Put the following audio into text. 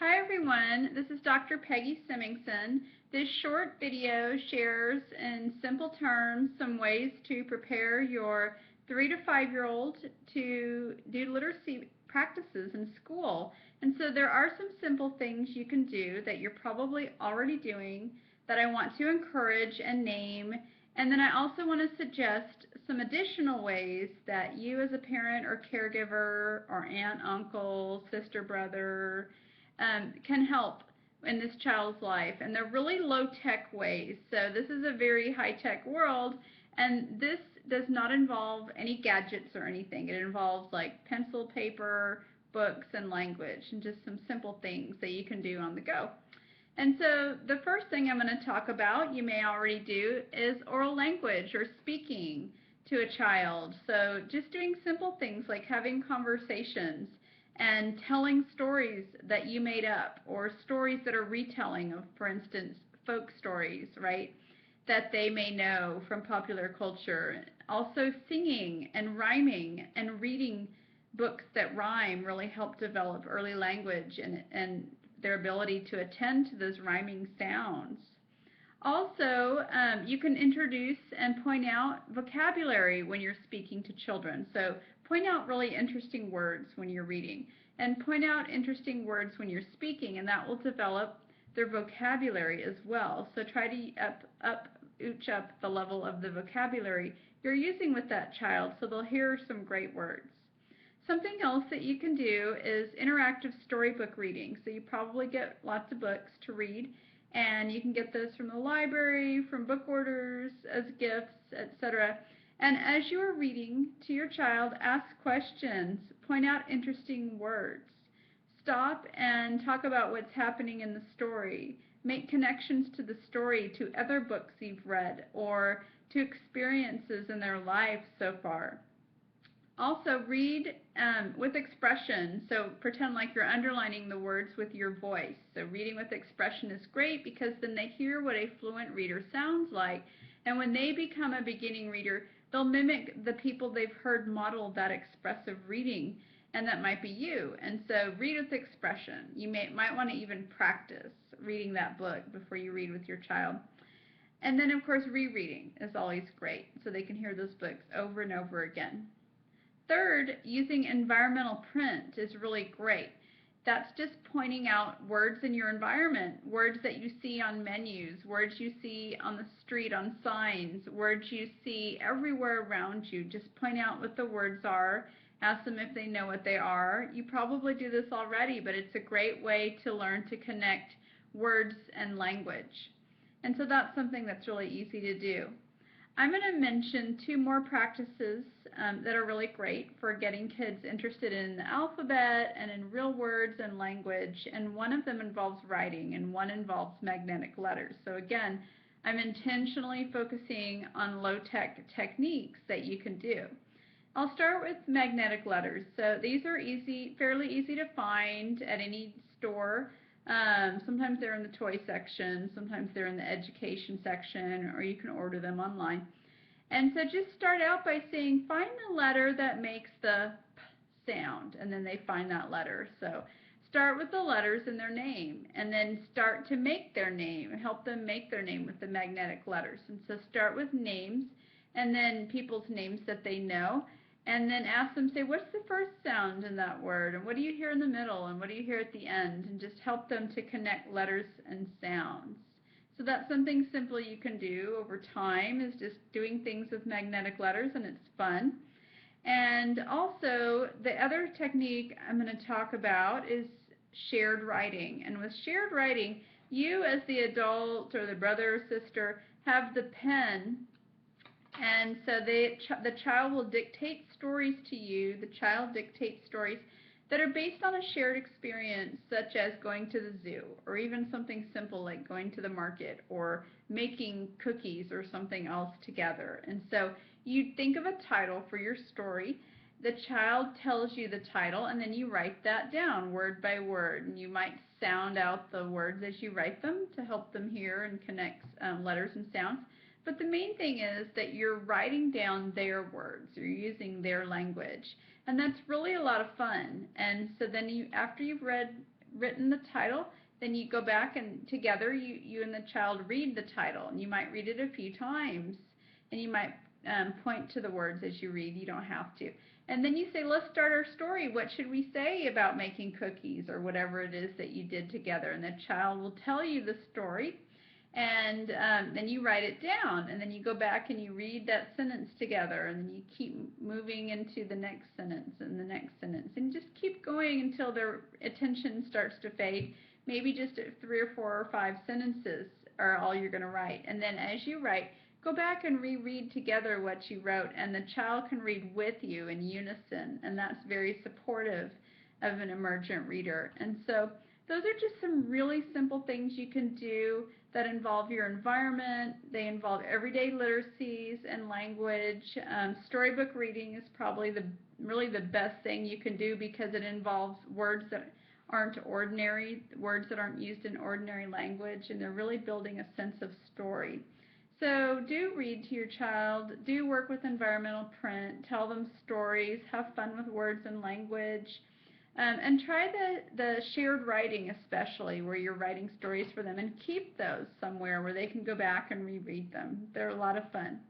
Hi everyone, this is Dr. Peggy Symingson. This short video shares in simple terms some ways to prepare your 3 to 5-year-old to do literacy practices in school. And so there are some simple things you can do that you're probably already doing that I want to encourage and name. And then I also want to suggest some additional ways that you as a parent or caregiver or aunt, uncle, sister, brother, can help in this child's life. And they're really low-tech ways. So this is a very high-tech world, and this does not involve any gadgets or anything. It involves like pencil, paper, books, and language, and just some simple things that you can do on the go. And so the first thing I'm going to talk about, you may already do, is oral language or speaking to a child. So just doing simple things like having conversations and telling stories that you made up, or stories that are retelling of, for instance, folk stories, right, that they may know from popular culture. Also singing and rhyming and reading books that rhyme really help develop early language and their ability to attend to those rhyming sounds. Also, you can introduce and point out vocabulary when you're speaking to children. So point out really interesting words when you're reading, and point out interesting words when you're speaking, and that will develop their vocabulary as well. So try to ooch up the level of the vocabulary you're using with that child so they'll hear some great words. Something else that you can do is interactive storybook reading. So you probably get lots of books to read, and you can get those from the library, from book orders, as gifts, etc. And as you are reading to your child, ask questions, point out interesting words, stop and talk about what's happening in the story, make connections to the story, to other books you've read, or to experiences in their life so far. Also, read with expression. So pretend like you're underlining the words with your voice. So reading with expression is great because then they hear what a fluent reader sounds like. And when they become a beginning reader, they'll mimic the people they've heard model that expressive reading, and that might be you. And so read with expression. You might want to even practice reading that book before you read with your child. And then, of course, rereading is always great, so they can hear those books over and over again. Third, using environmental print is really great. That's just pointing out words in your environment, words that you see on menus, words you see on the street on signs, words you see everywhere around you. Just point out what the words are. Ask them if they know what they are. You probably do this already, but it's a great way to learn to connect words and language. And so that's something that's really easy to do. I'm going to mention 2 more practices that are really great for getting kids interested in the alphabet and in real words and language, and one of them involves writing and one involves magnetic letters. So again, I'm intentionally focusing on low-tech techniques that you can do. I'll start with magnetic letters. So these are fairly easy to find at any store. Sometimes they're in the toy section, sometimes they're in the education section, or you can order them online. And so just start out by saying, find the letter that makes the p sound, and then they find that letter. So start with the letters in their name, and then start to make their name, help them make their name with the magnetic letters. And so start with names, and then people's names that they know, and then ask them, say, what's the first sound in that word, and what do you hear in the middle, and what do you hear at the end, and just help them to connect letters and sounds. So that's something simple you can do over time, is just doing things with magnetic letters, and it's fun. And also, the other technique I'm going to talk about is shared writing. And with shared writing, you as the adult or the brother or sister have the pen, and so the child will dictate stories to you. The child dictates stories that are based on a shared experience, such as going to the zoo, or even something simple like going to the market, or making cookies or something else together. And so you think of a title for your story. The child tells you the title, and then you write that down word by word. And you might sound out the words as you write them to help them hear and connect letters and sounds. But the main thing is that you're writing down their words. You're using their language. And that's really a lot of fun. And so then after you've written the title, then you go back and together you and the child read the title, and you might read it a few times, and you might point to the words as you read. You don't have to. And then you say, let's start our story. What should we say about making cookies, or whatever it is that you did together? And the child will tell you the story, and then you write it down, and then you go back and you read that sentence together, and then you keep moving into the next sentence and the next sentence, and just keep going until their attention starts to fade. Maybe just 3 or 4 or 5 sentences are all you're going to write. And then as you write, go back and reread together what you wrote, and the child can read with you in unison, and that's very supportive of an emergent reader. And so those are just some really simple things you can do that involve your environment. They involve everyday literacies and language. Storybook reading is probably really the best thing you can do, because it involves words that aren't ordinary, words that aren't used in ordinary language, and they're really building a sense of story. So do read to your child, do work with environmental print, tell them stories, have fun with words and language, and try the shared writing, especially where you're writing stories for them, and keep those somewhere where they can go back and reread them. They're a lot of fun.